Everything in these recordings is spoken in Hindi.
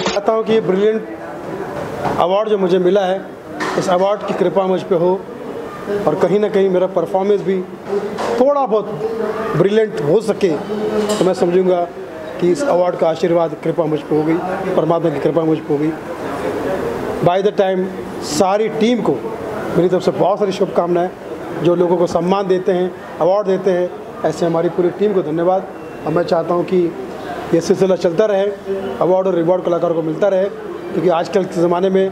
चाहता हूँ कि ये ब्रिलियंट अवार्ड जो मुझे मिला है, इस अवार्ड की कृपा मुझ पे हो और कहीं ना कहीं मेरा परफॉर्मेंस भी थोड़ा बहुत ब्रिलियंट हो सके तो मैं समझूंगा कि इस अवार्ड का आशीर्वाद कृपा मुझ पे हो गई, परमात्मा की कृपा मुझ पे हो गई। बाय द टाइम सारी टीम को मेरी तरफ से बहुत सारी शुभकामनाएं। जो लोगों को सम्मान देते हैं, अवार्ड देते हैं, ऐसे हमारी पूरी टीम को धन्यवाद। और मैं चाहता हूँ कि ये सिलसिला चलता रहे, अवार्ड और रिवॉर्ड कलाकारों को मिलता रहे, क्योंकि आजकल के ज़माने में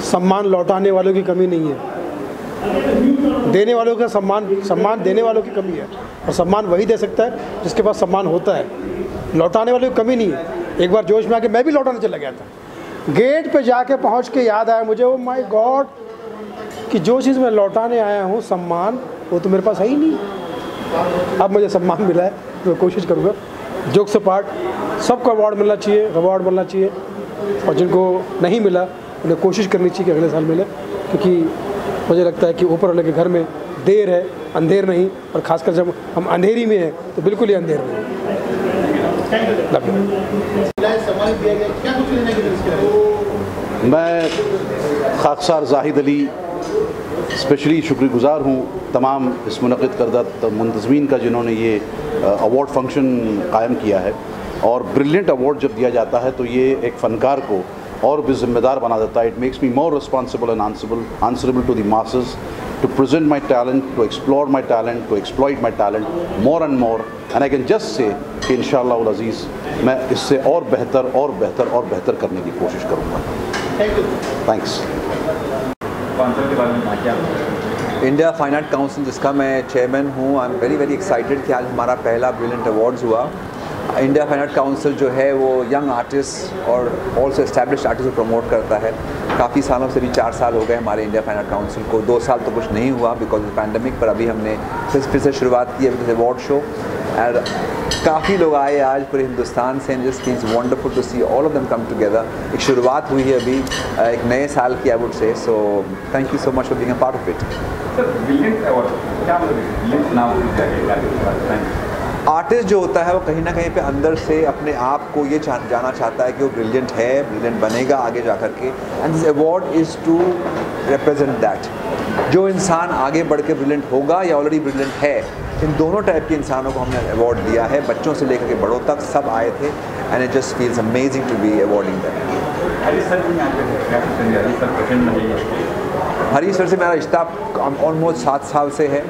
सम्मान लौटाने वालों की कमी नहीं है, देने वालों का सम्मान देने वालों की कमी है। और सम्मान वही दे सकता है जिसके पास सम्मान होता है, लौटाने वालों की कमी नहीं है। एक बार जोश में आके मैं भी लौटाने चला गया था, गेट पे जाके पहुंच के याद आया मुझे, ओ माय गॉड, कि जो चीज़ मैं लौटाने आया हूँ सम्मान, वो तो मेरे पास है ही नहीं। अब मुझे सम्मान मिला है तो मैं कोशिश करूँगा, जोक से पार्ट, सबको अवार्ड मिलना चाहिए, रिवॉर्ड मिलना चाहिए, और जिनको नहीं मिला उन्हें कोशिश करनी चाहिए कि अगले साल मिले, क्योंकि मुझे लगता है कि ऊपर वाले के घर में देर है, अंधेर नहीं। और ख़ासकर जब हम अंधेरी में हैं तो बिल्कुल ही अंधेर नहीं। मैं खाकसार जाहिद अली स्पेशली शुक्रगुज़ार हूँ तमाम इस मुनक़िद करदा मुंतज़मीन का जिन्होंने ये अवार्ड फंक्शन कायम किया है। और ब्रिलियंट अवार्ड जब दिया जाता है तो ये एक फ़नकार को और भी ज़िम्मेदार बना देता है। It makes me more responsible and answerable to the masses, to present my talent, to explore my talent, to exploit my talent more and more, and I can just say कि इंशाअल्लाह उल अज़ीज़ मैं इससे और बेहतर और बेहतर और बेहतर करने की कोशिश करूँगा। Thanks. India fine art council जिसका मैं चेयरमैन हूँ, आई एम वेरी वेरी एक्साइटेड कि आज हमारा पहला ब्रिलियंट अवार्ड्स हुआ। इंडिया फाइन आर्ट काउंसिल जो है वो यंग आर्टिस्ट और ऑल्सो एस्टैब्लिश्ड आर्टिस्ट को प्रमोट करता है। काफ़ी सालों से भी 4 साल हो गए हमारे इंडिया फाइन आर्ट काउंसिल को, 2 साल तो कुछ नहीं हुआ बिकॉज ऑफ पैंडमिक, पर अभी हमने फिर से शुरुआत की है विद अवार्ड शो। और काफ़ी लोग आए आज पूरे हिंदुस्तान से, just feels wonderful to see all of them come together. एक शुरुआत हुई है अभी एक नए साल की, I would say. So thank you so much for being a part of it. Artist जो होता है वो कहीं ना कहीं पे अंदर से अपने आप को ये जाना चाहता है कि वो ब्रिलियंट है, ब्रिलियंट बनेगा आगे जा कर के, and this award is to represent that. जो इंसान आगे बढ़ के ब्रिलियंट होगा या ऑलरेडी ब्रिलियंट है, इन दोनों टाइप के इंसानों को हमने अवार्ड दिया है। बच्चों से लेकर के बड़ों तक सब आए थे, and it just feels amazing to be awarding them. Harish sir से मेरा रिश्ता ऑलमोस्ट 7 साल से है।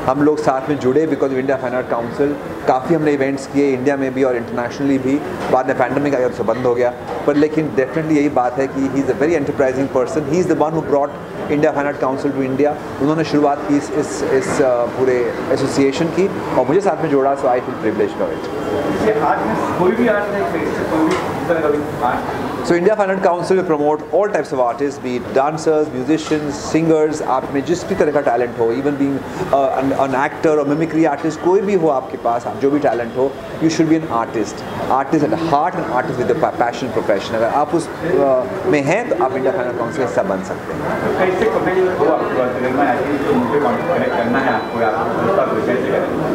हम लोग साथ में जुड़े because of India fine art council. काफ़ी हमने इवेंट्स किए इंडिया में भी और इंटरनेशनली भी। बाद में पैंडमिक आया तो बंद हो गया, पर लेकिन डेफिनेटली यही बात है कि he is a very enterprising person. He is the one who brought India fine art council to India. उन्होंने शुरुआत की इस पूरे एसोसिएशन की और मुझे साथ में जोड़ा, so I feel privileged for it. So India Fine Art Council will promote all types of artists, be it dancers, musicians, singers। आप में जिस भी तरह का टैलेंट हो, इवन बीइंग an actor और मिमिक्री आर्टिस्ट, कोई भी हो आपके पास, आप जो भी टैलेंट हो, you should be an artist at heart and artist with a passion profession। अगर आप उस में हैं तो आप इंडिया फाइन आर्ट काउंसिल का हिस्सा बन सकते हैं।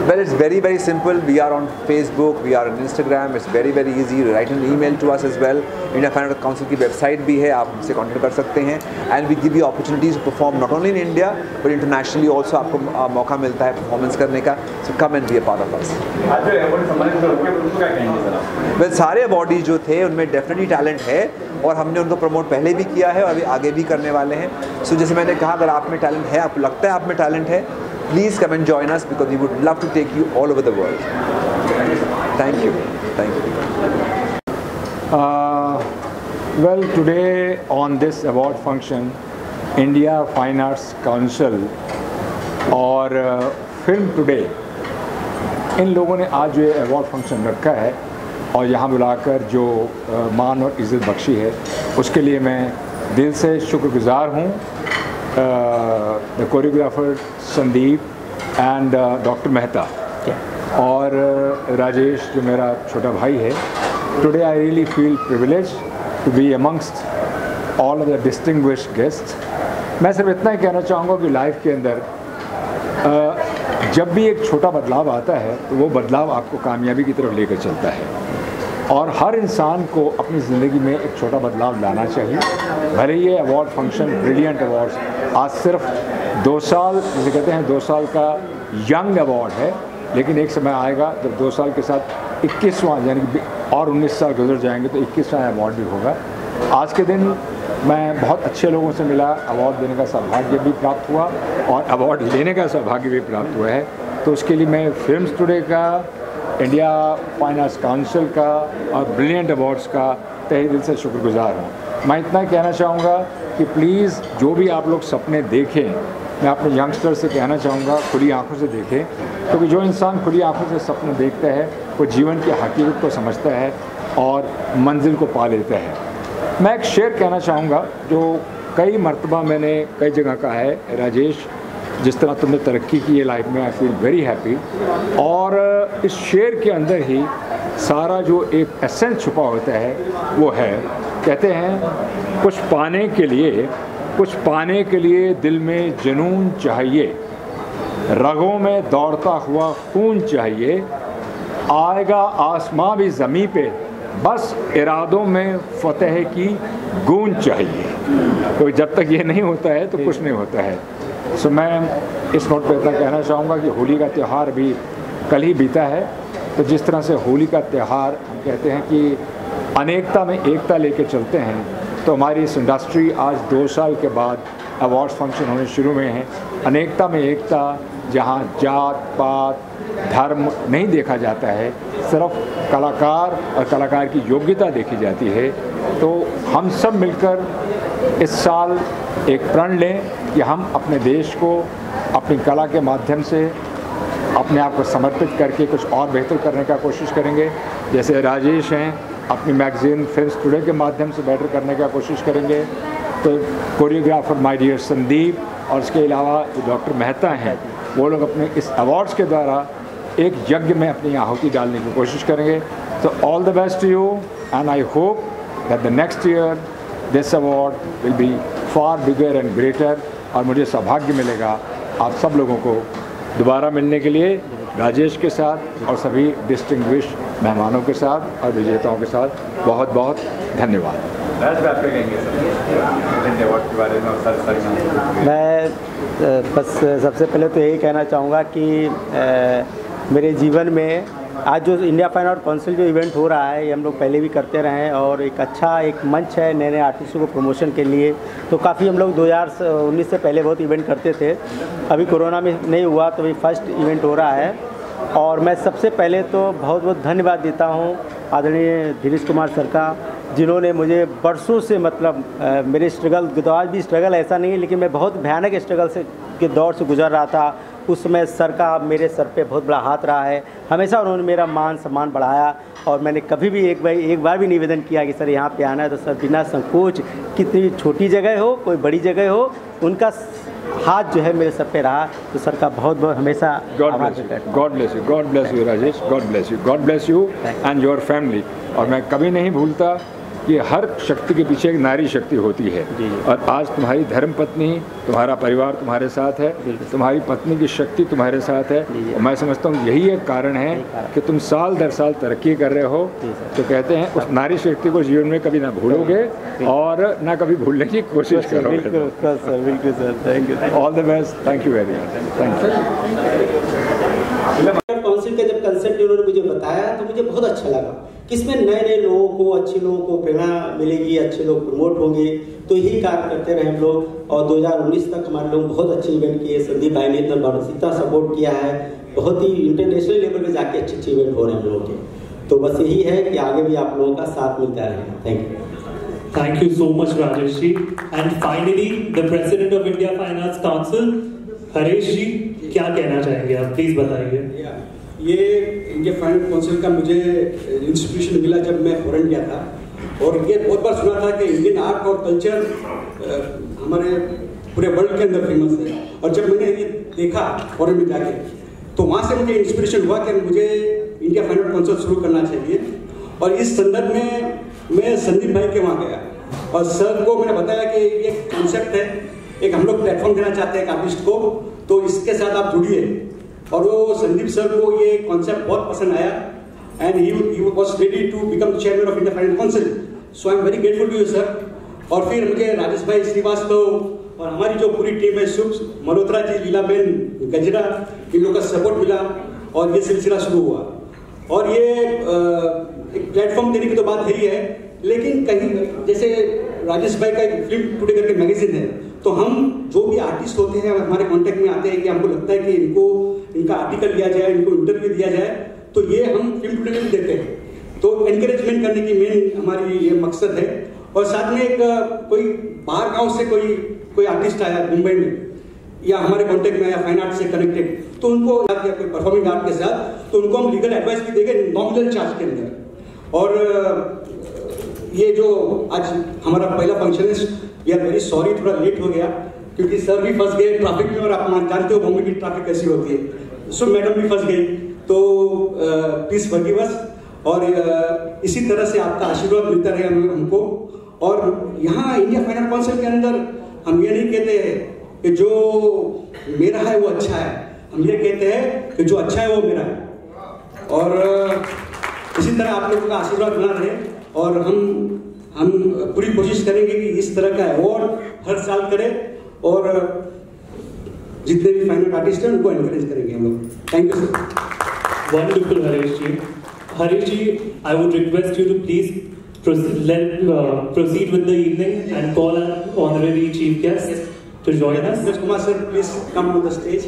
Well, it's very very simple. We are on Facebook, we are on Instagram. It's very very easy. Write an email to us as well. India fine art council की वेबसाइट भी है, आप हमसे कॉन्टेक्ट कर सकते हैं। And we give you opportunities to perform not only in India but internationally also. आपको मौका मिलता है परफॉर्मेंस करने का। So come and be a part of us. Well, सारे अवार्डीज जो थे उनमें डेफिनेटली टैलेंट है और हमने उनको प्रमोट पहले भी किया है और अभी आगे भी करने वाले हैं। सो जैसे मैंने कहा, अगर आप में टैलेंट है, आपको लगता है आप में टैलेंट है, please come and join us because we would love to take you all over the world. Thank you. Thank you. Well, today on this award function, India Fine Arts Council और फिल्म टुडे, इन लोगों ने आज जो अवार्ड फंक्शन रखा है और यहाँ बुलाकर जो मान और इज़्ज़त बख्शी है, उसके लिए मैं दिल से शुक्रगुजार हूँ the choreographer Sandeep and doctor Mehta और राजेश जो मेरा छोटा भाई है. Today I really feel privilege to be amongst all of the distinguished guests. मैं सिर्फ इतना ही कहना चाहूँगा कि लाइफ के अंदर जब भी एक छोटा बदलाव आता है तो वो बदलाव आपको कामयाबी की तरफ लेकर चलता है और हर इंसान को अपनी ज़िंदगी में एक छोटा बदलाव लाना चाहिए. भले ये अवार्ड फंक्शन ब्रिलियंट अवार्ड्स आज सिर्फ 2 साल जिसे कहते हैं 2 साल का यंग अवार्ड है, लेकिन एक समय आएगा जब 2 साल के साथ 21वां यानी कि और 19 साल गुजर जाएंगे तो 21वां अवार्ड भी होगा. आज के दिन मैं बहुत अच्छे लोगों से मिला, अवार्ड देने का सौभाग्य भी प्राप्त हुआ और अवार्ड लेने का सौभाग्य भी प्राप्त हुआ है. तो उसके लिए मैं फिल्म्स टुडे का, इंडिया फाइन आर्ट्स काउंसिल का और ब्रिलियंट अवार्ड्स का तहे दिल से शुक्रगुजार हूँ. मैं इतना ही कहना चाहूँगा कि प्लीज़ जो भी आप लोग सपने देखें, मैं अपने यंगस्टर से कहना चाहूँगा खुली आंखों से देखें, क्योंकि जो इंसान खुली आंखों से सपने देखता है वो जीवन की हकीकत को समझता है और मंजिल को पा लेता है. मैं एक शेर कहना चाहूँगा जो कई मर्तबा मैंने कई जगह कहा है. राजेश, जिस तरह तुमने तरक्की की है लाइफ में, आई फील वेरी हैप्पी. और इस शेर के अंदर ही सारा जो एक एसेंस छुपा होता है वो है, कहते हैं कुछ पाने के लिए दिल में जुनून चाहिए, रगों में दौड़ता हुआ खून चाहिए, आएगा आसमां भी ज़मीं पे, बस इरादों में फतेह की गूंज चाहिए. तो जब तक ये नहीं होता है तो कुछ नहीं होता है. सो मैं इस नोट पर इतना कहना चाहूँगा कि होली का त्यौहार भी कल ही बीता है. तो जिस तरह से होली का त्यौहार हम कहते हैं कि अनेकता में एकता लेके चलते हैं, तो हमारी इस इंडस्ट्री आज 2 साल के बाद अवार्ड्स फंक्शन होने शुरू हुए हैं. अनेकता में एकता, जहाँ जात पात धर्म नहीं देखा जाता है, सिर्फ कलाकार और कलाकार की योग्यता देखी जाती है. तो हम सब मिलकर इस साल एक प्रण लें कि हम अपने देश को अपनी कला के माध्यम से अपने आप को समर्पित करके कुछ और बेहतर करने का कोशिश करेंगे. जैसे राजेश हैं, अपनी मैगज़ीन फिल्म्स टुडे के माध्यम से बेटर करने का कोशिश करेंगे. तो कोरियोग्राफर माय डियर संदीप और इसके अलावा डॉक्टर मेहता हैं, वो लोग अपने इस अवार्ड्स के द्वारा एक यज्ञ में अपनी आहुति डालने की कोशिश करेंगे. तो all the best to you and I hope that the next year this award will be far bigger and greater. और मुझे सौभाग्य मिलेगा आप सब लोगों को दोबारा मिलने के लिए, राजेश के साथ और सभी डिस्टिंग्विश्ड मेहमानों के साथ और विजेताओं के साथ. बहुत बहुत धन्यवाद. मैं बस सबसे पहले तो यही कहना चाहूँगा कि मेरे जीवन में आज जो इंडिया फाइन आर्ट काउंसिल जो इवेंट हो रहा है, ये हम लोग पहले भी करते रहे हैं और एक अच्छा एक मंच है नए नए आर्टिस्टों को प्रमोशन के लिए. तो काफ़ी हम लोग 2019 से पहले बहुत इवेंट करते थे. अभी कोरोना में नहीं हुआ तो ये फर्स्ट इवेंट हो रहा है. और मैं सबसे पहले तो बहुत बहुत धन्यवाद देता हूँ आदरणीय धीरेश कुमार सर का, जिन्होंने मुझे बरसों से मतलब मेरे स्ट्रगल, तो आज भी स्ट्रगल ऐसा नहीं है लेकिन मैं बहुत भयानक स्ट्रगल से के दौर से गुजर रहा था. उस समय सर का मेरे सर पे बहुत बड़ा हाथ रहा है. हमेशा उन्होंने मेरा मान सम्मान बढ़ाया और मैंने कभी भी एक बार भी निवेदन किया कि सर यहाँ पे आना है तो सर बिना संकोच, कितनी छोटी जगह हो कोई बड़ी जगह हो, उनका हाथ जो है मेरे सर पे रहा. तो सर का बहुत बहुत हमेशा God bless you Rajesh, God bless you and your family. और मैं कभी नहीं भूलता कि हर शक्ति के पीछे एक नारी शक्ति होती है. और आज तुम्हारी धर्म पत्नी, तुम्हारा परिवार तुम्हारे साथ है, तुम्हारी पत्नी की शक्ति तुम्हारे साथ है. और मैं समझता हूँ यही एक कारण है कि तुम साल दर साल तरक्की कर रहे हो. तो कहते हैं उस नारी शक्ति को जीवन में कभी ना भूलोगे और ना कभी भूलने की कोशिश करोगे. बिल्कुल sir, thank you. All the best. Thank you very much. Thank you. Council का जब कंसेप्ट उन्होंने मुझे बताया तो मुझे बहुत अच्छा लगा कि इसमें नए नए लोगों को, अच्छे लोगों को प्रेरणा मिलेगी, अच्छे लोग प्रमोट होंगे. तो यही कार्य करते रहे हम लोग और 2019 तक हमारे लोग बहुत अच्छे इवेंट किए. संदीप भाई ने इतना सपोर्ट किया है, बहुत ही इंटरनेशनल लेवल पे जाके अच्छे इवेंट हो रहे हैं हम लोगों के. तो बस यही है कि आगे भी आप लोगों का साथ मिलता रहेगा। Thank you. Thank you so much, Rajesh ji. And finally, the President of India Fine Arts Council, Harish ji, क्या कहना चाहेंगे आप, प्लीज बताइए। ये इंडिया फाइन आर्ट काउंसिल का मुझे इंस्पिरेशन मिला जब मैं फॉरेन गया था, और ये बहुत बार सुना था कि इंडियन आर्ट और कल्चर हमारे पूरे वर्ल्ड के अंदर फेमस है, और जब मैंने ये देखा फॉरेन में जाके तो वहाँ से मुझे इंस्पिरेशन हुआ कि मुझे इंडिया फाइन आर्ट काउंसिल शुरू करना चाहिए। और इस संदर्भ में मैं संदीप भाई के वहाँ गया और सर को मैंने बताया कि ये कॉन्सेप्ट है, एक हम लोग प्लेटफॉर्म देना चाहते हैं एक आर्टिस्ट को, तो इसके साथ आप जुड़िए। और वो संदीप सर को ये कॉन्सेप्ट बहुत पसंद आया and he was ready to become chairman of India fine art council. So I am very grateful to you sir. और फिर मुझे राजेश भाई श्रीवास्तव और हमारी जो पूरी टीम है, शुभ मल्होत्रा जी, लीलाबेन गजरा, इन लोगों का सपोर्ट मिला और ये सिलसिला शुरू हुआ। और ये एक प्लेटफॉर्म देने की तो बात है ही है, लेकिन कहीं जैसे राजेश भाई का एक फिल्म टुडे करके मैगजीन है, तो हम जो भी आर्टिस्ट होते हैं हमारे कांटेक्ट में आते हैं कि हमको लगता है कि इनका आर्टिकल लिया जाए, इनको इंटरव्यू दिया जाए, तो ये हम फिल्म टुडे में भी देते हैं। तो एनकरेजमेंट करने की मेन हमारी ये मकसद है। और साथ में एक कोई बाहर गाँव से कोई आर्टिस्ट आया मुंबई में या हमारे कॉन्टेक्ट में आया फाइन आर्ट से कनेक्टेड, तो उनको या कोई परफॉर्मिंग आर्ट के साथ, तो उनको हम लीगल एडवाइस भी देंगे नॉमिनल चार्ज के अंदर। और ये जो आज हमारा पहला फंक्शन है, वी आर वेरी सॉरी, थोड़ा लेट हो गया क्योंकि सर भी फंस गए ट्रैफिक में, और आप जानते हो बॉम्बे की ट्रैफिक कैसी होती है। सो मैडम भी फंस गई, तो प्लीज फॉरगिव अस। और इसी तरह से आपका आशीर्वाद मिलता रहे हमको। और यहाँ इंडिया फाइन आर्ट काउंसिल के अंदर हम ये नहीं कहते हैं कि जो मेरा है वो अच्छा है, हम ये कहते हैं कि जो अच्छा है वो मेरा है। और इसी तरह आप लोगों का आशीर्वाद बना रहे, और हम पूरी कोशिश करेंगे कि इस तरह का अवार्ड हर साल करें, और जितने भी फाइन आर्ट आर्टिस्ट हैं उनको एनकरेज करेंगे हम लोग। Thank you sir. Wonderful Harish ji. Harish ji, I would request you to please proceed with the evening and call our honorary chief guest to join us. Mr. Kumar sir, please come on the stage.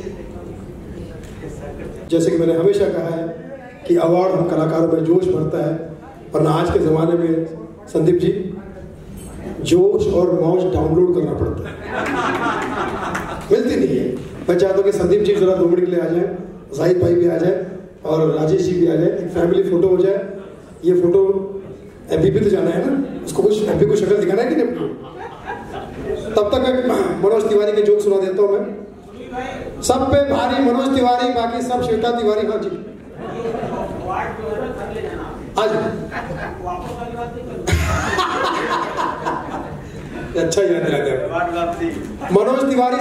जैसे कि मैंने हमेशा कहा है कि अवार्ड हम कलाकारों में जोश भरता है, और ना आज के ज़माने में संदीप जी जोश और मौज डाउनलोड करना पड़ता है, मिलती नहीं है। मैं चाहता हूँ कि संदीप जी जरा 2 मिनट के लिए आ जाए, जाहिद भाई भी आ जाए और राजेश जी भी आ जाए, एक फैमिली फोटो हो जाए। ये फोटो एमपी पे तो जाना है ना, उसको कुछ एमपी को शक्ल दिखाना है कि नहीं। तब तक मैं मनोज तिवारी के जोक सुना देता हूँ। मैं सब पे भारी मनोज तिवारी, बाकी सब श्वेता तिवारी। हाँ जी, आज अच्छा याद आ गया। मनोज तिवारी